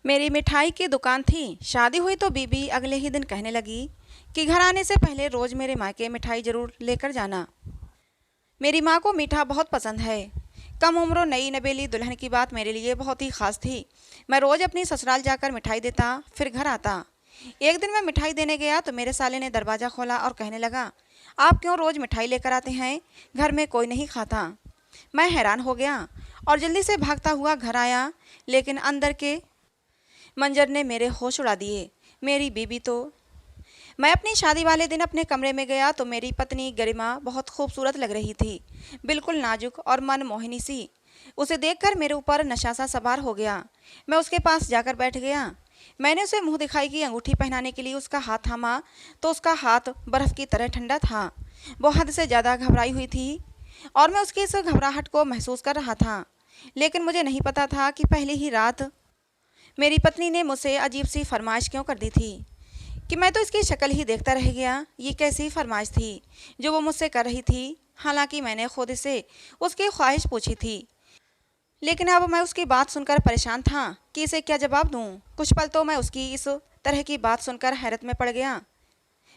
मेरी मिठाई की दुकान थी। शादी हुई तो बीबी अगले ही दिन कहने लगी कि घर आने से पहले रोज मेरे मायके मिठाई जरूर लेकर जाना। मेरी माँ को मीठा बहुत पसंद है। कम उम्र नई नबेली दुल्हन की बात मेरे लिए बहुत ही खास थी। मैं रोज अपनी ससुराल जाकर मिठाई देता, फिर घर आता। एक दिन मैं मिठाई देने गया तो मेरे साले ने दरवाज़ा खोला और कहने लगा, आप क्यों रोज मिठाई लेकर आते हैं? घर में कोई नहीं खाता। मैं हैरान हो गया और जल्दी से भागता हुआ घर आया, लेकिन अंदर के मंजर ने मेरे होश उड़ा दिए। मेरी बीबी तो मैं अपनी शादी वाले दिन अपने कमरे में गया तो मेरी पत्नी गरिमा बहुत खूबसूरत लग रही थी, बिल्कुल नाजुक और मनमोहिनी सी। उसे देखकर मेरे ऊपर नशा सा सवार हो गया। मैं उसके पास जाकर बैठ गया। मैंने उसे मुंह दिखाई की अंगूठी पहनाने के लिए उसका हाथ थामा तो उसका हाथ बर्फ की तरह ठंडा था। वो हद से ज़्यादा घबराई हुई थी और मैं उसकी इस घबराहट को महसूस कर रहा था। लेकिन मुझे नहीं पता था कि पहली ही रात मेरी पत्नी ने मुझसे अजीब सी फरमाइश क्यों कर दी थी कि मैं तो इसकी शक्ल ही देखता रह गया। ये कैसी फरमाइश थी जो वो मुझसे कर रही थी? हालांकि मैंने खुद से उसकी ख्वाहिश पूछी थी, लेकिन अब मैं उसकी बात सुनकर परेशान था कि इसे क्या जवाब दूं। कुछ पल तो मैं उसकी इस तरह की बात सुनकर हैरत में पड़ गया।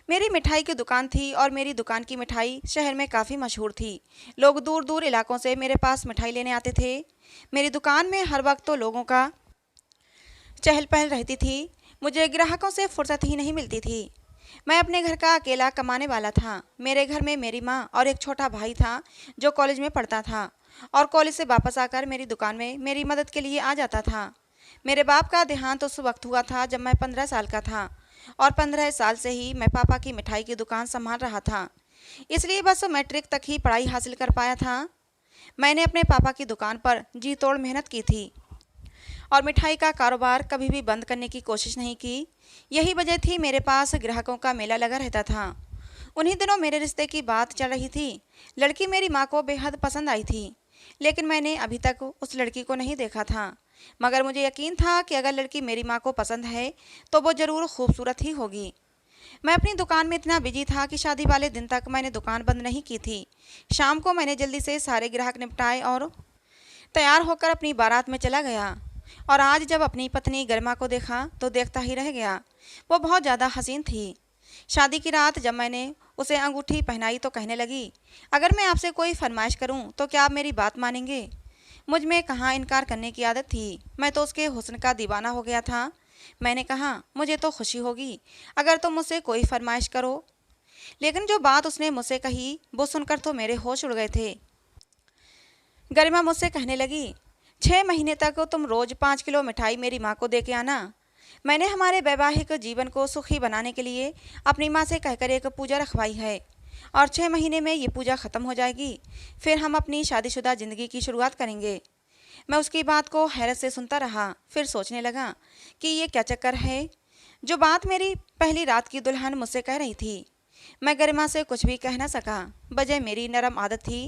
मेरी मिठाई की दुकान थी और मेरी दुकान की मिठाई शहर में काफ़ी मशहूर थी। लोग दूर दूर इलाकों से मेरे पास मिठाई लेने आते थे। मेरी दुकान में हर वक्त तो लोगों का चहल पहल रहती थी। मुझे ग्राहकों से फुर्सत ही नहीं मिलती थी। मैं अपने घर का अकेला कमाने वाला था। मेरे घर में मेरी माँ और एक छोटा भाई था जो कॉलेज में पढ़ता था और कॉलेज से वापस आकर मेरी दुकान में मेरी मदद के लिए आ जाता था। मेरे बाप का देहांत उस वक्त हुआ था जब मैं 15 साल का था और 15 साल से ही मैं पापा की मिठाई की दुकान संभाल रहा था। इसलिए बस मैट्रिक तक ही पढ़ाई हासिल कर पाया था। मैंने अपने पापा की दुकान पर जी तोड़ मेहनत की थी और मिठाई का कारोबार कभी भी बंद करने की कोशिश नहीं की। यही वजह थी मेरे पास ग्राहकों का मेला लगा रहता था। उन्हीं दिनों मेरे रिश्ते की बात चल रही थी। लड़की मेरी माँ को बेहद पसंद आई थी, लेकिन मैंने अभी तक उस लड़की को नहीं देखा था। मगर मुझे यकीन था कि अगर लड़की मेरी माँ को पसंद है तो वो ज़रूर खूबसूरत ही होगी। मैं अपनी दुकान में इतना बिजी था कि शादी वाले दिन तक मैंने दुकान बंद नहीं की थी। शाम को मैंने जल्दी से सारे ग्राहक निपटाए और तैयार होकर अपनी बारात में चला गया। और आज जब अपनी पत्नी गरिमा को देखा तो देखता ही रह गया। वो बहुत ज़्यादा हसीन थी। शादी की रात जब मैंने उसे अंगूठी पहनाई तो कहने लगी, अगर मैं आपसे कोई फरमाइश करूं तो क्या आप मेरी बात मानेंगे? मुझ में कहाँ इनकार करने की आदत थी। मैं तो उसके हुस्न का दीवाना हो गया था। मैंने कहा, मुझे तो खुशी होगी अगर तुम मुझसे कोई फरमाइश करो। लेकिन जो बात उसने मुझसे कही वो सुनकर तो मेरे होश उड़ गए थे। गरिमा मुझसे कहने लगी, 6 महीने तक तुम रोज 5 किलो मिठाई मेरी माँ को दे के आना। मैंने हमारे वैवाहिक जीवन को सुखी बनाने के लिए अपनी माँ से कहकर एक पूजा रखवाई है और 6 महीने में ये पूजा ख़त्म हो जाएगी। फिर हम अपनी शादीशुदा ज़िंदगी की शुरुआत करेंगे। मैं उसकी बात को हैरत से सुनता रहा, फिर सोचने लगा कि ये क्या चक्कर है जो बात मेरी पहली रात की दुल्हन मुझसे कह रही थी। मैं गरिमा से कुछ भी कह न सका। वजह मेरी नरम आदत थी।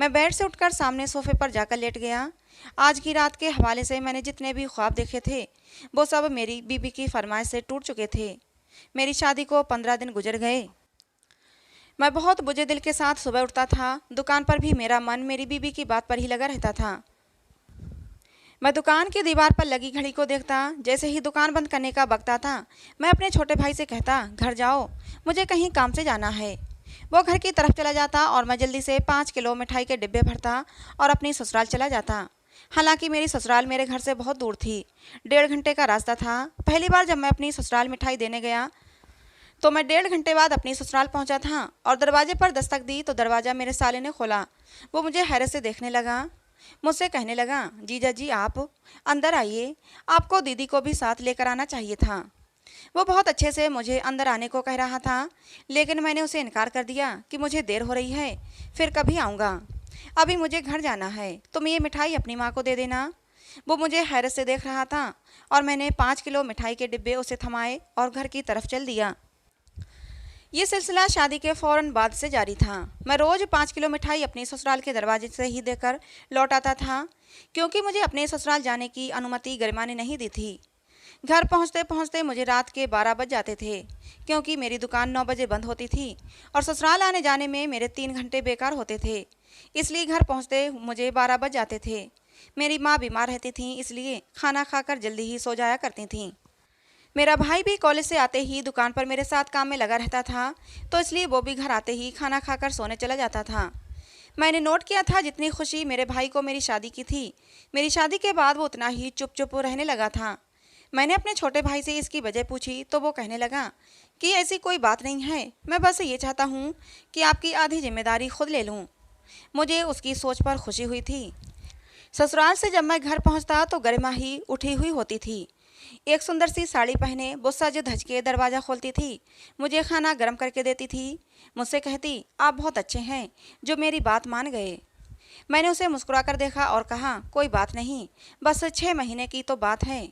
मैं बेड से उठकर सामने सोफे पर जाकर लेट गया। आज की रात के हवाले से मैंने जितने भी ख्वाब देखे थे वो सब मेरी बीबी की फरमाइश से टूट चुके थे। मेरी शादी को 15 दिन गुजर गए। मैं बहुत बुझे दिल के साथ सुबह उठता था। दुकान पर भी मेरा मन मेरी बीबी की बात पर ही लगा रहता था। मैं दुकान की दीवार पर लगी घड़ी को देखता। जैसे ही दुकान बंद करने का वक्त आता मैं अपने छोटे भाई से कहता, घर जाओ, मुझे कहीं काम से जाना है। वो घर की तरफ चला जाता और मैं जल्दी से 5 किलो मिठाई के डिब्बे भरता और अपनी ससुराल चला जाता। हालांकि मेरी ससुराल मेरे घर से बहुत दूर थी। 1.5 घंटे का रास्ता था। पहली बार जब मैं अपनी ससुराल मिठाई देने गया तो मैं 1.5 घंटे बाद अपनी ससुराल पहुंचा था और दरवाजे पर दस्तक दी तो दरवाज़ा मेरे साले ने खोला। वो मुझे हैरत से देखने लगा। मुझसे कहने लगा, जीजा जी आप अंदर आइए, आपको दीदी को भी साथ लेकर आना चाहिए था। वो बहुत अच्छे से मुझे अंदर आने को कह रहा था, लेकिन मैंने उसे इनकार कर दिया कि मुझे देर हो रही है, फिर कभी आऊँगा, अभी मुझे घर जाना है। तुम ये मिठाई अपनी माँ को दे देना। वो मुझे हैरत से देख रहा था और मैंने 5 किलो मिठाई के डिब्बे उसे थमाए और घर की तरफ चल दिया। ये सिलसिला शादी के फ़ौरन बाद से जारी था। मैं रोज़ 5 किलो मिठाई अपने ससुराल के दरवाजे से ही देकर लौट आता था, क्योंकि मुझे अपने ससुराल जाने की अनुमति गरिमा ने नहीं दी थी। घर पहुंचते पहुंचते मुझे रात के 12 बज जाते थे, क्योंकि मेरी दुकान 9 बजे बंद होती थी और ससुराल आने जाने में मेरे 3 घंटे बेकार होते थे। इसलिए घर पहुंचते मुझे 12 बज जाते थे। मेरी माँ बीमार रहती थी, इसलिए खाना खाकर जल्दी ही सो जाया करती थीं। मेरा भाई भी कॉलेज से आते ही दुकान पर मेरे साथ काम में लगा रहता था, तो इसलिए वो भी घर आते ही खाना खाकर सोने चला जाता था। मैंने नोट किया था जितनी खुशी मेरे भाई को मेरी शादी की थी, मेरी शादी के बाद वो उतना ही चुप चुप रहने लगा था। मैंने अपने छोटे भाई से इसकी वजह पूछी तो वो कहने लगा कि ऐसी कोई बात नहीं है, मैं बस ये चाहता हूँ कि आपकी आधी जिम्मेदारी खुद ले लूँ। मुझे उसकी सोच पर खुशी हुई थी। ससुराल से जब मैं घर पहुँचता तो गरिमा ही उठी हुई होती थी। एक सुंदर सी साड़ी पहने वो सज धज के दरवाज़ा खोलती थी, मुझे खाना गर्म करके देती थी, मुझसे कहती, आप बहुत अच्छे हैं जो मेरी बात मान गए। मैंने उसे मुस्कुराकर देखा और कहा, कोई बात नहीं, बस 6 महीने की तो बात है।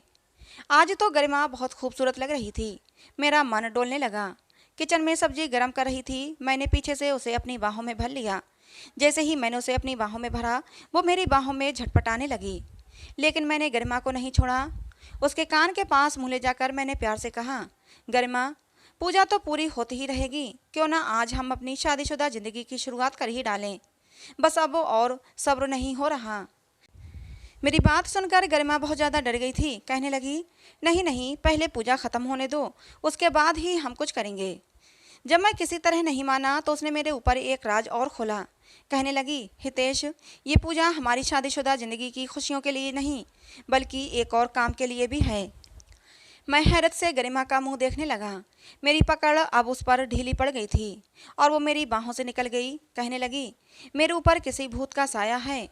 आज तो गरिमा बहुत खूबसूरत लग रही थी। मेरा मन डोलने लगा। किचन में सब्जी गर्म कर रही थी, मैंने पीछे से उसे अपनी बाहों में भर लिया। जैसे ही मैंने उसे अपनी बाहों में भरा, वो मेरी बाहों में झटपटाने लगी। लेकिन मैंने गरिमा को नहीं छोड़ा। उसके कान के पास मुँह ले जाकर मैंने प्यार से कहा, गरिमा, पूजा तो पूरी होती ही रहेगी, क्यों ना आज हम अपनी शादीशुदा ज़िंदगी की शुरुआत कर ही डालें। बस अब और सब्र नहीं हो रहा। मेरी बात सुनकर गरिमा बहुत ज़्यादा डर गई थी। कहने लगी, नहीं नहीं, पहले पूजा ख़त्म होने दो, उसके बाद ही हम कुछ करेंगे। जब मैं किसी तरह नहीं माना तो उसने मेरे ऊपर एक राज और खोला। कहने लगी, हितेश, ये पूजा हमारी शादीशुदा ज़िंदगी की खुशियों के लिए नहीं, बल्कि एक और काम के लिए भी है। मैं हैरत से गरिमा का मुंह देखने लगा। मेरी पकड़ अब उस पर ढीली पड़ गई थी और वो मेरी बाहों से निकल गई। कहने लगी, मेरे ऊपर किसी भूत का साया है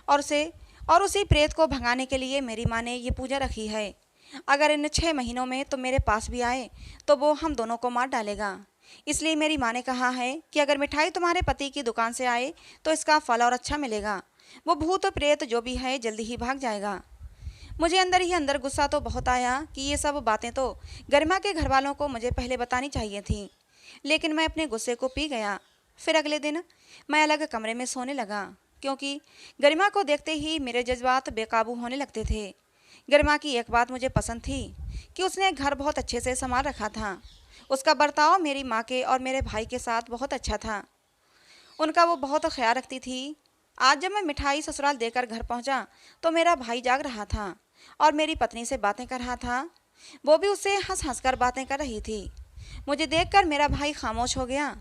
और उसी प्रेत को भगाने के लिए मेरी माँ ने ये पूजा रखी है। अगर इन 6 महीनों में तो मेरे पास भी आए तो वो हम दोनों को मार डालेगा। इसलिए मेरी माँ ने कहा है कि अगर मिठाई तुम्हारे पति की दुकान से आए तो इसका फल और अच्छा मिलेगा। वो भूत प्रेत जो भी है जल्दी ही भाग जाएगा। मुझे अंदर ही अंदर गुस्सा तो बहुत आया कि ये सब बातें तो गरिमा के घर वालों को मुझे पहले बतानी चाहिए थी, लेकिन मैं अपने गुस्से को पी गया। फिर अगले दिन मैं अलग कमरे में सोने लगा, क्योंकि गरिमा को देखते ही मेरे जज्बात बेकाबू होने लगते थे। गरिमा की एक बात मुझे पसंद थी कि उसने घर बहुत अच्छे से संभाल रखा था। उसका बर्ताव मेरी माँ के और मेरे भाई के साथ बहुत अच्छा था। उनका वो बहुत ख्याल रखती थी। आज जब मैं मिठाई ससुराल देकर घर पहुंचा तो मेरा भाई जाग रहा था और मेरी पत्नी से बातें कर रहा था। वो भी उससे हंस हंस कर बातें कर रही थी। मुझे देखकर मेरा भाई खामोश हो गया।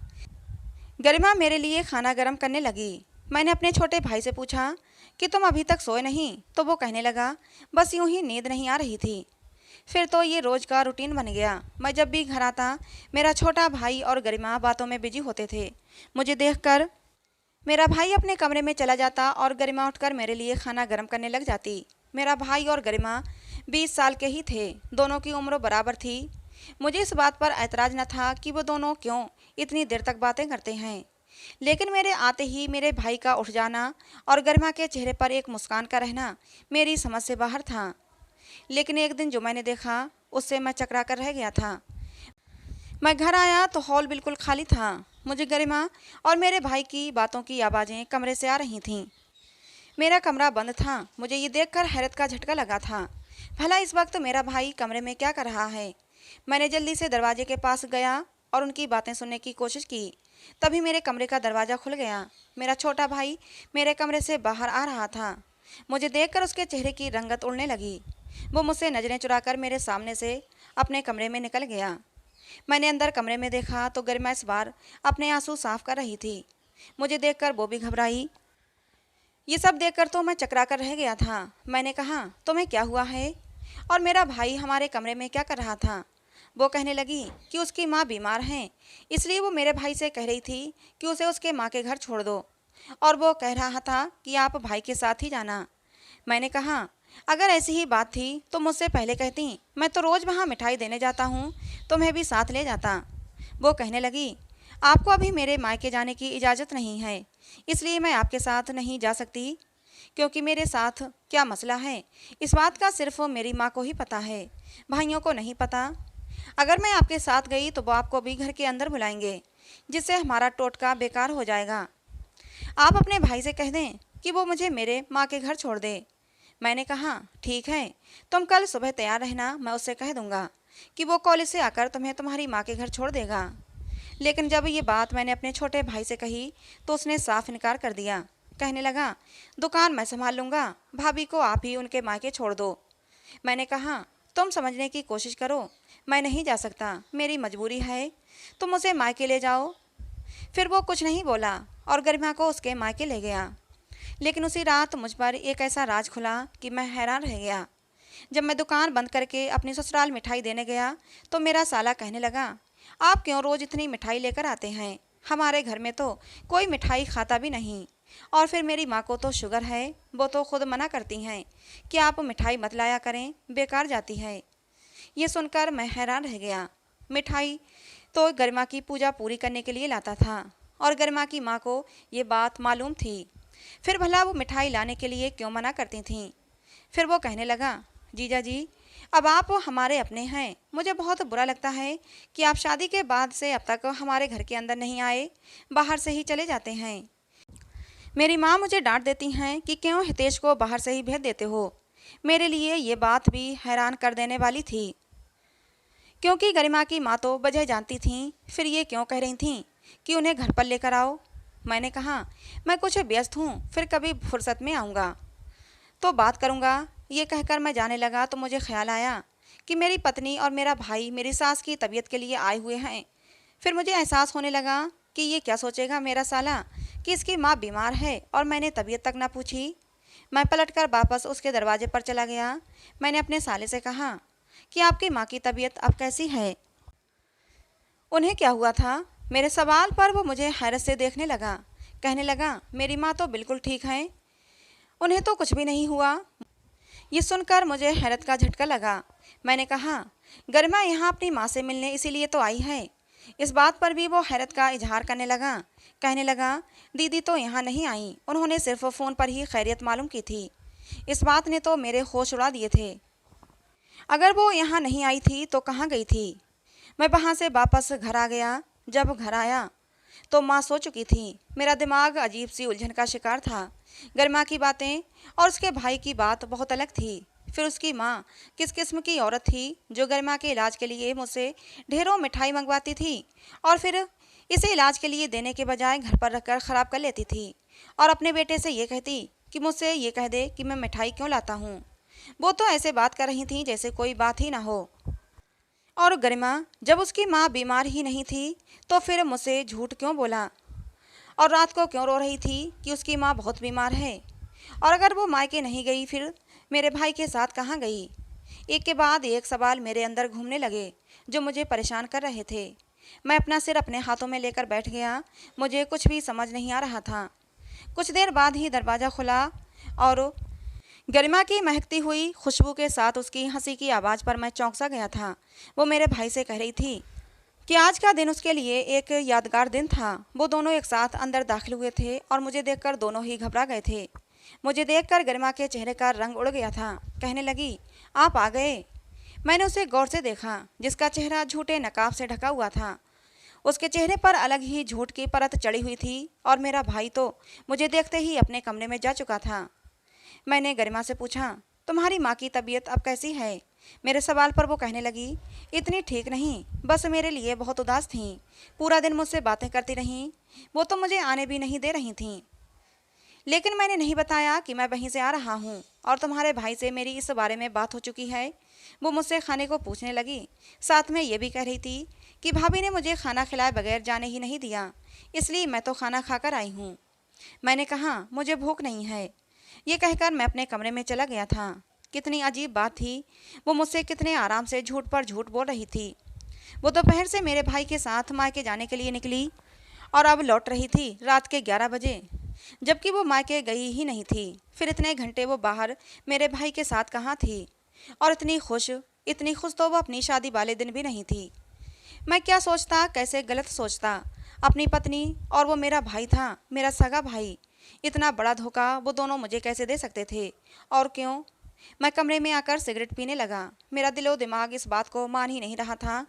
गरिमा मेरे लिए खाना गर्म करने लगी। मैंने अपने छोटे भाई से पूछा कि तुम अभी तक सोए नहीं, तो वो कहने लगा, बस यूं ही नींद नहीं आ रही थी। फिर तो ये रोज़ का रूटीन बन गया। मैं जब भी घर आता, मेरा छोटा भाई और गरिमा बातों में बिजी होते थे। मुझे देखकर मेरा भाई अपने कमरे में चला जाता और गरिमा उठकर मेरे लिए खाना गर्म करने लग जाती। मेरा भाई और गरिमा 20 साल के ही थे, दोनों की उम्र बराबर थी। मुझे इस बात पर ऐतराज़ न था कि वो दोनों क्यों इतनी देर तक बातें करते हैं, लेकिन मेरे आते ही मेरे भाई का उठ जाना और गरिमा के चेहरे पर एक मुस्कान का रहना मेरी समझ से बाहर था। लेकिन एक दिन जो मैंने देखा, उससे मैं चकरा कर रह गया था। मैं घर आया तो हॉल बिल्कुल खाली था। मुझे गरिमा और मेरे भाई की बातों की आवाज़ें कमरे से आ रही थीं। मेरा कमरा बंद था। मुझे ये देखकर हैरत का झटका लगा था। भला इस वक्त मेरा भाई कमरे में क्या कर रहा है? मैंने जल्दी से दरवाजे के पास गया और उनकी बातें सुनने की कोशिश की। तभी मेरे कमरे का दरवाज़ा खुल गया। मेरा छोटा भाई मेरे कमरे से बाहर आ रहा था। मुझे देखकर उसके चेहरे की रंगत उड़ने लगी। वो मुझसे नज़रें चुराकर मेरे सामने से अपने कमरे में निकल गया। मैंने अंदर कमरे में देखा तो गरिमा इस बार अपने आंसू साफ कर रही थी। मुझे देखकर वो भी घबराई। ये सब देखकर तो मैं चकरा कर रह गया था। मैंने कहा, तुम्हें क्या हुआ है? और मेरा भाई हमारे कमरे में क्या कर रहा था? वो कहने लगी कि उसकी माँ बीमार हैं, इसलिए वो मेरे भाई से कह रही थी कि उसे उसके माँ के घर छोड़ दो, और वो कह रहा था कि आप भाई के साथ ही जाना। मैंने कहा, अगर ऐसी ही बात थी तो मुझसे पहले कहती, मैं तो रोज़ वहाँ मिठाई देने जाता हूँ, तुम्हें भी साथ ले जाता। वो कहने लगी, आपको अभी मेरे मायके जाने की इजाज़त नहीं है, इसलिए मैं आपके साथ नहीं जा सकती, क्योंकि मेरे साथ क्या मसला है इस बात का सिर्फ मेरी माँ को ही पता है, भाइयों को नहीं पता। अगर मैं आपके साथ गई तो वो आपको भी घर के अंदर बुलाएंगे, जिससे हमारा टोटका बेकार हो जाएगा। आप अपने भाई से कह दें कि वो मुझे मेरे माँ के घर छोड़ दे। मैंने कहा, ठीक है, तुम कल सुबह तैयार रहना, मैं उससे कह दूंगा कि वो कॉलेज से आकर तुम्हें तुम्हारी माँ के घर छोड़ देगा। लेकिन जब ये बात मैंने अपने छोटे भाई से कही तो उसने साफ इनकार कर दिया। कहने लगा, दुकान मैं संभाल लूँगा, भाभी को आप ही उनके मायके छोड़ दो। मैंने कहा, तुम समझने की कोशिश करो, मैं नहीं जा सकता, मेरी मजबूरी है, तुम उसे मायके ले जाओ। फिर वो कुछ नहीं बोला और गरिमा को उसके मायके ले गया। लेकिन उसी रात मुझ पर एक ऐसा राज खुला कि मैं हैरान रह गया। जब मैं दुकान बंद करके अपनी ससुराल मिठाई देने गया तो मेरा साला कहने लगा, आप क्यों रोज़ इतनी मिठाई लेकर आते हैं? हमारे घर में तो कोई मिठाई खाता भी नहीं। और फिर मेरी माँ को तो शुगर है, वो तो खुद मना करती हैं कि आप मिठाई मत लाया करें, बेकार जाती है। ये सुनकर मैं हैरान रह गया। मिठाई तो गरिमा की पूजा पूरी करने के लिए लाता था और गरिमा की माँ को ये बात मालूम थी। फिर भला वो मिठाई लाने के लिए क्यों मना करती थीं? फिर वो कहने लगा, जीजा जी, अब आप हमारे अपने हैं, मुझे बहुत बुरा लगता है कि आप शादी के बाद से अब तक हमारे घर के अंदर नहीं आए, बाहर से ही चले जाते हैं। मेरी माँ मुझे डांट देती हैं कि क्यों हितेश को बाहर से ही भेज देते हो। मेरे लिए ये बात भी हैरान कर देने वाली थी, क्योंकि गरिमा की माँ तो वजह जानती थीं, फिर ये क्यों कह रही थीं कि उन्हें घर पर लेकर आओ। मैंने कहा, मैं कुछ व्यस्त हूँ, फिर कभी फुर्सत में आऊँगा तो बात करूँगा। ये कहकर मैं जाने लगा तो मुझे ख्याल आया कि मेरी पत्नी और मेरा भाई मेरी सास की तबीयत के लिए आए हुए हैं। फिर मुझे एहसास होने लगा कि ये क्या सोचेगा मेरा साला कि इसकी माँ बीमार है और मैंने तबीयत तक ना पूछी। मैं पलटकर वापस उसके दरवाजे पर चला गया। मैंने अपने साले से कहा कि आपकी माँ की तबीयत अब कैसी है? उन्हें क्या हुआ था? मेरे सवाल पर वो मुझे हैरत से देखने लगा। कहने लगा, मेरी माँ तो बिल्कुल ठीक है, उन्हें तो कुछ भी नहीं हुआ। ये सुनकर मुझे हैरत का झटका लगा। मैंने कहा, गरिमा यहाँ अपनी माँ से मिलने इसीलिए तो आई है। इस बात पर भी वो हैरत का इजहार करने लगा। कहने लगा, दीदी तो यहाँ नहीं आई, उन्होंने सिर्फ फ़ोन पर ही खैरियत मालूम की थी। इस बात ने तो मेरे होश उड़ा दिए थे। अगर वो यहाँ नहीं आई थी तो कहाँ गई थी? मैं वहाँ से वापस घर आ गया। जब घर आया तो माँ सो चुकी थी। मेरा दिमाग अजीब सी उलझन का शिकार था। गरिमा की बातें और उसके भाई की बात बहुत अलग थी। फिर उसकी माँ किस किस्म की औरत थी जो गरिमा के इलाज के लिए मुझसे ढेरों मिठाई मंगवाती थी और फिर इसे इलाज के लिए देने के बजाय घर पर रखकर ख़राब कर लेती थी और अपने बेटे से ये कहती कि मुझसे ये कह दे कि मैं मिठाई क्यों लाता हूँ। वो तो ऐसे बात कर रही थी जैसे कोई बात ही ना हो। और गरिमा जब उसकी माँ बीमार ही नहीं थी तो फिर मुझसे झूठ क्यों बोला और रात को क्यों रो रही थी कि उसकी माँ बहुत बीमार है? और अगर वो मायके नहीं गई फिर मेरे भाई के साथ कहाँ गई? एक के बाद एक सवाल मेरे अंदर घूमने लगे जो मुझे परेशान कर रहे थे। मैं अपना सिर अपने हाथों में लेकर बैठ गया। मुझे कुछ भी समझ नहीं आ रहा था। कुछ देर बाद ही दरवाज़ा खुला और गरिमा की महकती हुई खुशबू के साथ उसकी हंसी की आवाज़ पर मैं चौंक गया था। वो मेरे भाई से कह रही थी कि आज का दिन उसके लिए एक यादगार दिन था। वो दोनों एक साथ अंदर दाखिल हुए थे और मुझे देखकर दोनों ही घबरा गए थे। मुझे देखकर गरिमा के चेहरे का रंग उड़ गया था। कहने लगी, आप आ गए। मैंने उसे गौर से देखा, जिसका चेहरा झूठे नकाब से ढका हुआ था। उसके चेहरे पर अलग ही झूठ की परत चढ़ी हुई थी और मेरा भाई तो मुझे देखते ही अपने कमरे में जा चुका था। मैंने गरिमा से पूछा, तुम्हारी माँ की तबीयत अब कैसी है? मेरे सवाल पर वो कहने लगी, इतनी ठीक नहीं, बस मेरे लिए बहुत उदास थीं। पूरा दिन मुझसे बातें करती रहीं। वो तो मुझे आने भी नहीं दे रही थीं। लेकिन मैंने नहीं बताया कि मैं वहीं से आ रहा हूँ और तुम्हारे भाई से मेरी इस बारे में बात हो चुकी है। वो मुझसे खाने को पूछने लगी। साथ में ये भी कह रही थी कि भाभी ने मुझे खाना खिलाए बगैर जाने ही नहीं दिया, इसलिए मैं तो खाना खाकर आई हूँ। मैंने कहा, मुझे भूख नहीं है। ये कहकर मैं अपने कमरे में चला गया था। कितनी अजीब बात थी, वो मुझसे कितने आराम से झूठ पर झूठ बोल रही थी। वो दोपहर से मेरे भाई के साथ मायके जाने के लिए निकली और अब लौट रही थी रात के 11 बजे, जबकि वो मायके गई ही नहीं थी। फिर इतने घंटे वो बाहर मेरे भाई के साथ कहाँ थी? और इतनी खुश तो वो अपनी शादी वाले दिन भी नहीं थी। मैं क्या सोचता, कैसे गलत सोचता। अपनी पत्नी और वो मेरा भाई था, मेरा सगा भाई। इतना बड़ा धोखा वो दोनों मुझे कैसे दे सकते थे? और क्यों? मैं कमरे में आकर सिगरेट पीने लगा। मेरा दिलो दिमाग इस बात को मान ही नहीं रहा था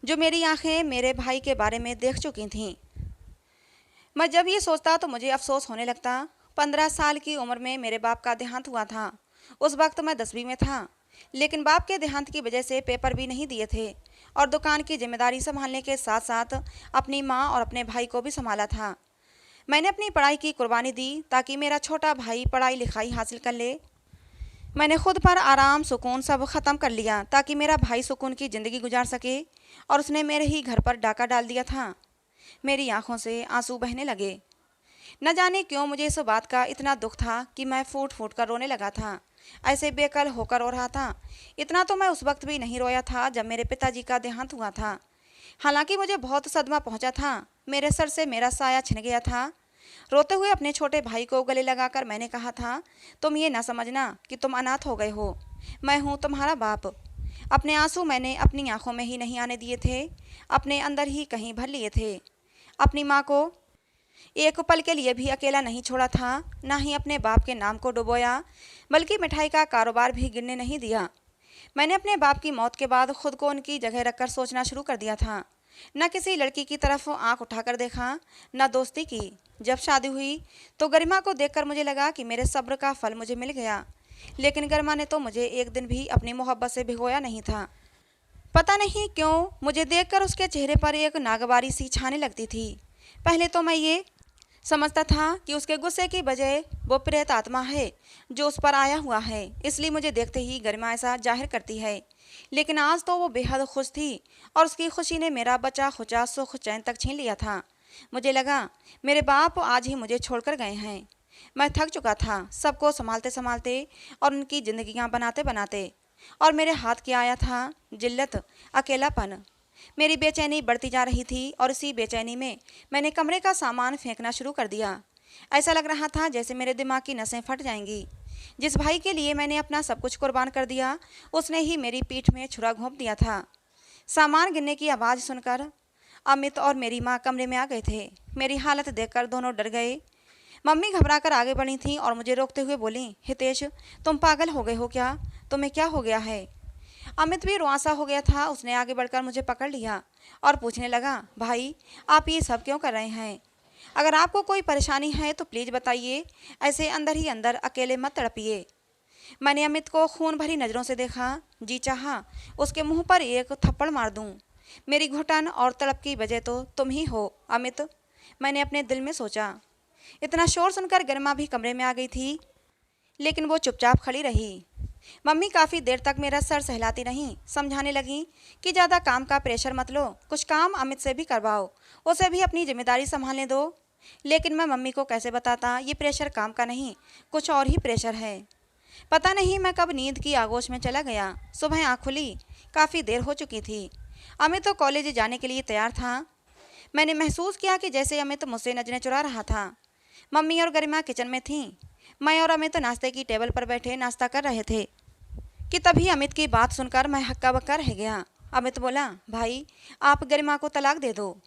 जो मेरी आंखें मेरे भाई के बारे में देख चुकी थीं। मैं जब ये सोचता तो मुझे अफसोस होने लगता। 15 साल की उम्र में मेरे बाप का देहांत हुआ था। उस वक्त मैं 10वीं में था, लेकिन बाप के देहांत की वजह से पेपर भी नहीं दिए थे और दुकान की जिम्मेदारी संभालने के साथ साथ अपनी माँ और अपने भाई को भी संभाला था। मैंने अपनी पढ़ाई की कुर्बानी दी ताकि मेरा छोटा भाई पढ़ाई लिखाई हासिल कर ले। मैंने खुद पर आराम सुकून सब ख़त्म कर लिया ताकि मेरा भाई सुकून की ज़िंदगी गुजार सके, और उसने मेरे ही घर पर डाका डाल दिया था। मेरी आंखों से आंसू बहने लगे। न जाने क्यों मुझे इस बात का इतना दुख था कि मैं फूट फूट कर रोने लगा था। ऐसे बेकल होकर रो रहा था। इतना तो मैं उस वक्त भी नहीं रोया था जब मेरे पिताजी का देहांत हुआ था। हालांकि मुझे बहुत सदमा पहुंचा था। मेरे सर से मेरा साया छिन गया था। रोते हुए अपने छोटे भाई को गले लगाकर मैंने कहा था, तुम ये ना समझना कि तुम अनाथ हो गए हो, मैं हूँ तुम्हारा बाप। अपने आंसू मैंने अपनी आंखों में ही नहीं आने दिए थे, अपने अंदर ही कहीं भर लिए थे। अपनी माँ को एक पल के लिए भी अकेला नहीं छोड़ा था, ना ही अपने बाप के नाम को डुबोया, बल्कि मिठाई का कारोबार भी गिरने नहीं दिया। मैंने अपने बाप की मौत के बाद खुद को उनकी जगह रखकर सोचना शुरू कर दिया था। न किसी लड़की की तरफ आंख उठाकर देखा, न दोस्ती की। जब शादी हुई तो गरिमा को देखकर मुझे लगा कि मेरे सब्र का फल मुझे मिल गया, लेकिन गरिमा ने तो मुझे एक दिन भी अपनी मोहब्बत से भिगोया नहीं था। पता नहीं क्यों मुझे देखकर उसके चेहरे पर एक नागवारी सी छाने लगती थी। पहले तो मैं ये समझता था कि उसके गुस्से की बजाय वो प्रेत आत्मा है जो उस पर आया हुआ है, इसलिए मुझे देखते ही गरिमा ऐसा जाहिर करती है। लेकिन आज तो वो बेहद खुश थी और उसकी खुशी ने मेरा बचा खुचा सुख चैन तक छीन लिया था। मुझे लगा मेरे बाप आज ही मुझे छोड़कर गए हैं। मैं थक चुका था सबको संभालते संभालते और उनकी जिंदगियां बनाते बनाते, और मेरे हाथ क्या आया था जिल्लत, अकेलापन। मेरी बेचैनी बढ़ती जा रही थी और इसी बेचैनी में मैंने कमरे का सामान फेंकना शुरू कर दिया। ऐसा लग रहा था जैसे मेरे दिमाग की नसें फट जाएंगी। जिस भाई के लिए मैंने अपना सब कुछ कुर्बान कर दिया, उसने ही मेरी पीठ में छुरा घोंप दिया था। सामान गिरने की आवाज़ सुनकर अमित और मेरी माँ कमरे में आ गए थे। मेरी हालत देखकर दोनों डर गए। मम्मी घबराकर आगे बढ़ी थीं और मुझे रोकते हुए बोली, हितेश, तुम पागल हो गए हो क्या? तुम्हें क्या हो गया है? अमित भी रुआंसा हो गया था। उसने आगे बढ़कर मुझे पकड़ लिया और पूछने लगा, भाई आप ये सब क्यों कर रहे हैं? अगर आपको कोई परेशानी है तो प्लीज़ बताइए, ऐसे अंदर ही अंदर अकेले मत तड़पिए। मैंने अमित को खून भरी नज़रों से देखा। जी चाहा उसके मुंह पर एक थप्पड़ मार दूं। मेरी घुटन और तड़प की वजह तो तुम ही हो अमित, मैंने अपने दिल में सोचा। इतना शोर सुनकर गरिमा भी कमरे में आ गई थी, लेकिन वो चुपचाप खड़ी रही। मम्मी काफ़ी देर तक मेरा सर सहलाती रहीं, समझाने लगी कि ज़्यादा काम का प्रेशर मत लो, कुछ काम अमित से भी करवाओ, उसे भी अपनी जिम्मेदारी संभालने दो। लेकिन मैं मम्मी को कैसे बताता ये प्रेशर काम का नहीं, कुछ और ही प्रेशर है। पता नहीं मैं कब नींद की आगोश में चला गया। सुबह आँख खुली, काफ़ी देर हो चुकी थी। अमित तो कॉलेज जाने के लिए तैयार था। मैंने महसूस किया कि जैसे अमित मुझसे नजरें चुरा रहा था। मम्मी और गरिमा किचन में थीं। मैं और अमित नाश्ते की टेबल पर बैठे नाश्ता कर रहे थे कि तभी अमित की बात सुनकर मैं हक्का बक्का रह गया। अमित बोला, भाई आप गरिमा को तलाक दे दो।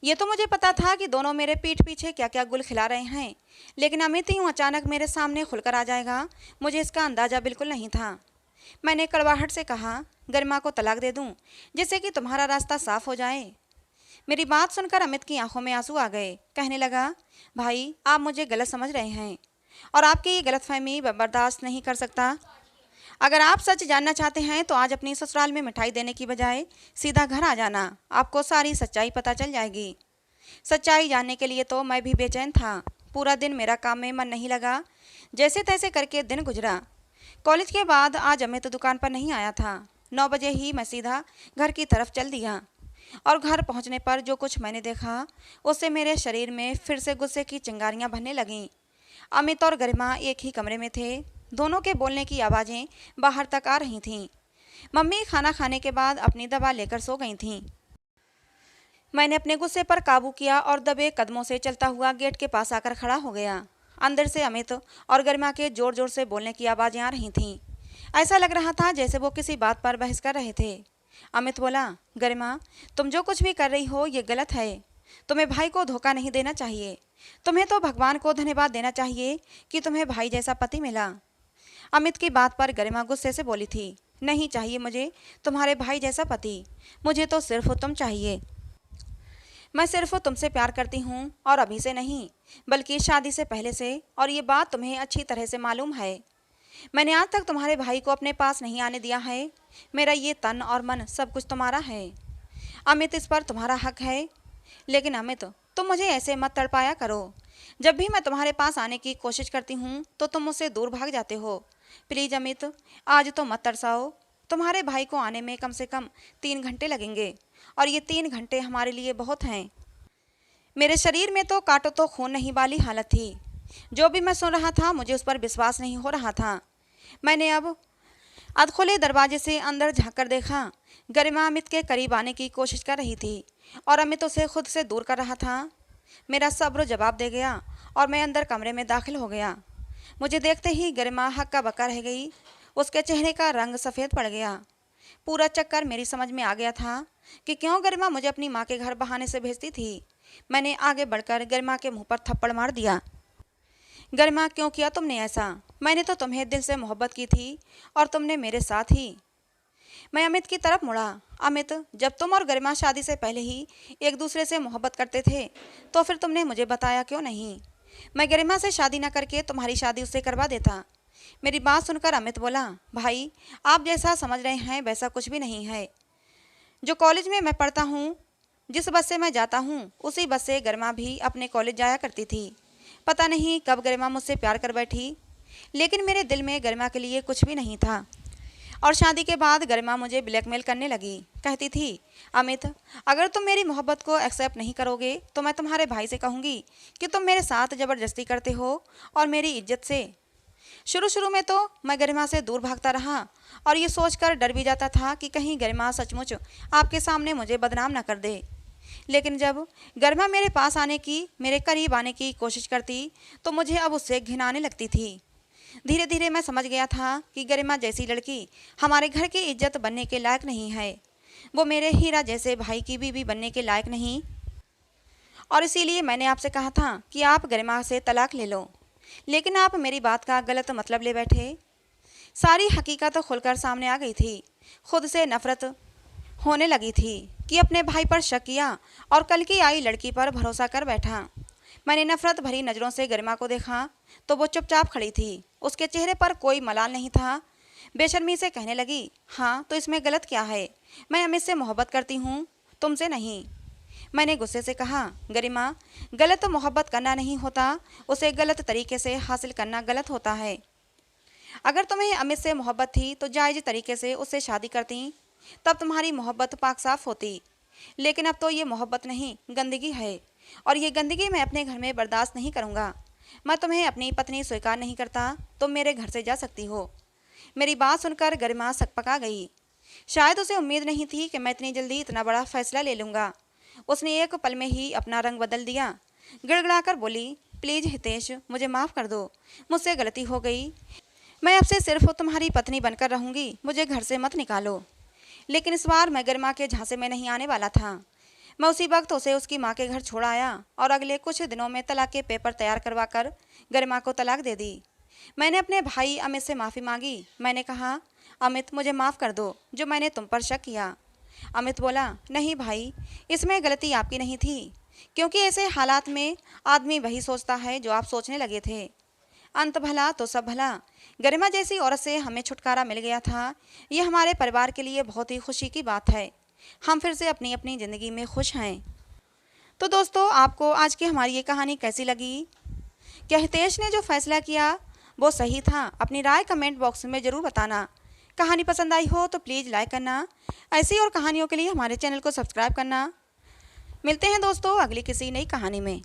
ये तो मुझे पता था कि दोनों मेरे पीठ पीछे क्या क्या गुल खिला रहे हैं, लेकिन अमित यूँ अचानक मेरे सामने खुलकर आ जाएगा, मुझे इसका अंदाज़ा बिल्कुल नहीं था। मैंने कड़वाहट से कहा, गरिमा को तलाक दे दूँ जिससे कि तुम्हारा रास्ता साफ हो जाए। मेरी बात सुनकर अमित की आंखों में आंसू आ गए। कहने लगा, भाई आप मुझे गलत समझ रहे हैं और आपकी ये गलतफहमी बर्दाश्त नहीं कर सकता। अगर आप सच जानना चाहते हैं तो आज अपनी ससुराल में मिठाई देने की बजाय सीधा घर आ जाना, आपको सारी सच्चाई पता चल जाएगी। सच्चाई जानने के लिए तो मैं भी बेचैन था। पूरा दिन मेरा काम में मन नहीं लगा, जैसे तैसे करके दिन गुजरा। कॉलेज के बाद आज अमित दुकान पर नहीं आया था। 9 बजे ही मैं सीधा घर की तरफ चल दिया, और घर पहुंचने पर जो कुछ मैंने देखा उससे मेरे शरीर में फिर से गुस्से की चिंगारियां भरने लगीं। अमित और गरिमा एक ही कमरे में थे। दोनों के बोलने की आवाज़ें बाहर तक आ रही थीं। मम्मी खाना खाने के बाद अपनी दवा लेकर सो गई थीं। मैंने अपने गुस्से पर काबू किया और दबे कदमों से चलता हुआ गेट के पास आकर खड़ा हो गया। अंदर से अमित और गरिमा के ज़ोर ज़ोर से बोलने की आवाज़ें आ रही थीं। ऐसा लग रहा था जैसे वो किसी बात पर बहस कर रहे थे। अमित बोला, गरिमा तुम जो कुछ भी कर रही हो ये गलत है। तुम्हें भाई को धोखा नहीं देना चाहिए। तुम्हें तो भगवान को धन्यवाद देना चाहिए कि तुम्हें भाई जैसा पति मिला। अमित की बात पर गरिमा गुस्से से बोली थी, नहीं चाहिए मुझे तुम्हारे भाई जैसा पति, मुझे तो सिर्फ तुम चाहिए। मैं सिर्फ तुमसे प्यार करती हूँ, और अभी से नहीं बल्कि शादी से पहले से, और ये बात तुम्हें अच्छी तरह से मालूम है। मैंने आज तक तुम्हारे भाई को अपने पास नहीं आने दिया है। मेरा ये तन और मन सब कुछ तुम्हारा है। अमित इस पर तुम्हारा हक है। लेकिन अमित तुम मुझे ऐसे मत तड़पाया करो। जब भी मैं तुम्हारे पास आने की कोशिश करती हूँ तो तुम मुझसे दूर भाग जाते हो। प्लीज अमित, आज तो मत तरसाओ। तुम्हारे भाई को आने में कम से कम 3 घंटे लगेंगे और ये 3 घंटे हमारे लिए बहुत हैं। मेरे शरीर में तो काटो तो खून नहीं वाली हालत थी। जो भी मैं सुन रहा था मुझे उस पर विश्वास नहीं हो रहा था। मैंने अब अधखुले दरवाजे से अंदर झांककर देखा। गरिमा अमित के करीब आने की कोशिश कर रही थी और अमित उसे खुद से दूर कर रहा था। मेरा सब्र जवाब दे गया और मैं अंदर कमरे में दाखिल हो गया। मुझे देखते ही गरिमा हक्का बक्का रह गई। उसके चेहरे का रंग सफ़ेद पड़ गया। पूरा चक्कर मेरी समझ में आ गया था कि क्यों गरिमा मुझे अपनी माँ के घर बहाने से भेजती थी। मैंने आगे बढ़कर गरिमा के मुंह पर थप्पड़ मार दिया। गरिमा, क्यों किया तुमने ऐसा? मैंने तो तुम्हें दिल से मोहब्बत की थी और तुमने मेरे साथ ही। मैं अमित की तरफ मुड़ा। अमित, जब तुम और गरिमा शादी से पहले ही एक दूसरे से मोहब्बत करते थे तो फिर तुमने मुझे बताया क्यों नहीं? मैं गरिमा से शादी न करके तुम्हारी शादी उससे करवा देता। मेरी बात सुनकर अमित बोला, भाई आप जैसा समझ रहे हैं वैसा कुछ भी नहीं है। जो कॉलेज में मैं पढ़ता हूँ, जिस बस से मैं जाता हूँ, उसी बस से गरिमा भी अपने कॉलेज जाया करती थी। पता नहीं कब गरिमा मुझसे प्यार कर बैठी, लेकिन मेरे दिल में गरिमा के लिए कुछ भी नहीं था। और शादी के बाद गरिमा मुझे ब्लैकमेल करने लगी। कहती थी, अमित अगर तुम मेरी मोहब्बत को एक्सेप्ट नहीं करोगे तो मैं तुम्हारे भाई से कहूँगी कि तुम मेरे साथ ज़बरदस्ती करते हो और मेरी इज्जत से। शुरू शुरू में तो मैं गरिमा से दूर भागता रहा और ये सोचकर डर भी जाता था कि कहीं गरिमा सचमुच आपके सामने मुझे बदनाम ना कर दे। लेकिन जब गरिमा मेरे पास आने की, मेरे करीब आने की कोशिश करती तो मुझे अब उससे घिन आने लगती थी। धीरे धीरे मैं समझ गया था कि गरिमा जैसी लड़की हमारे घर की इज्जत बनने के लायक नहीं है। वो मेरे हीरा जैसे भाई की बीवी बनने के लायक नहीं। और इसीलिए मैंने आपसे कहा था कि आप गरिमा से तलाक ले लो, लेकिन आप मेरी बात का गलत मतलब ले बैठे। सारी हकीकत खुलकर सामने आ गई थी। खुद से नफरत होने लगी थी कि अपने भाई पर शक किया और कल की आई लड़की पर भरोसा कर बैठा। मैंने नफरत भरी नज़रों से गरिमा को देखा तो वो चुपचाप खड़ी थी। उसके चेहरे पर कोई मलाल नहीं था। बेशर्मी से कहने लगी, हाँ तो इसमें गलत क्या है? मैं अमित से मोहब्बत करती हूँ, तुमसे नहीं। मैंने गुस्से से कहा, गरिमा गलत मोहब्बत करना नहीं होता, उसे गलत तरीके से हासिल करना गलत होता है। अगर तुम्हें अमित से मोहब्बत थी तो जायज़ तरीके से उससे शादी करती, तब तुम्हारी मोहब्बत पाक साफ होती। लेकिन अब तो ये मोहब्बत नहीं, गंदगी है, और ये गंदगी मैं अपने घर में बर्दाश्त नहीं करूँगा। मैं तुम्हें अपनी पत्नी स्वीकार नहीं करता, तुम मेरे घर से जा सकती हो। मेरी बात सुनकर गरिमा सकपका गई। शायद उसे उम्मीद नहीं थी कि मैं इतनी जल्दी इतना बड़ा फैसला ले लूँगा। उसने एक पल में ही अपना रंग बदल दिया। गिड़गिड़ाकर बोली, प्लीज़ हितेश, मुझे माफ़ कर दो, मुझसे गलती हो गई। मैं अब से सिर्फ तुम्हारी पत्नी बनकर रहूँगी, मुझे घर से मत निकालो। लेकिन इस बार मैं गरिमा के झांसे में नहीं आने वाला था। मैं उसी वक्त उसे उसकी माँ के घर छोड़ आया और अगले कुछ दिनों में तलाक के पेपर तैयार करवाकर गरिमा को तलाक दे दी। मैंने अपने भाई अमित से माफ़ी मांगी। मैंने कहा, अमित मुझे माफ़ कर दो जो मैंने तुम पर शक किया। अमित बोला, नहीं भाई, इसमें गलती आपकी नहीं थी, क्योंकि ऐसे हालात में आदमी वही सोचता है जो आप सोचने लगे थे। अंत भला तो सब भला। गरिमा जैसी औरत से हमें छुटकारा मिल गया था। ये हमारे परिवार के लिए बहुत ही खुशी की बात है। हम फिर से अपनी अपनी ज़िंदगी में खुश हैं। तो दोस्तों, आपको आज की हमारी ये कहानी कैसी लगी? क्या हितेश ने जो फैसला किया वो सही था? अपनी राय कमेंट बॉक्स में ज़रूर बताना। कहानी पसंद आई हो तो प्लीज़ लाइक करना। ऐसी और कहानियों के लिए हमारे चैनल को सब्सक्राइब करना। मिलते हैं दोस्तों अगली किसी नई कहानी में।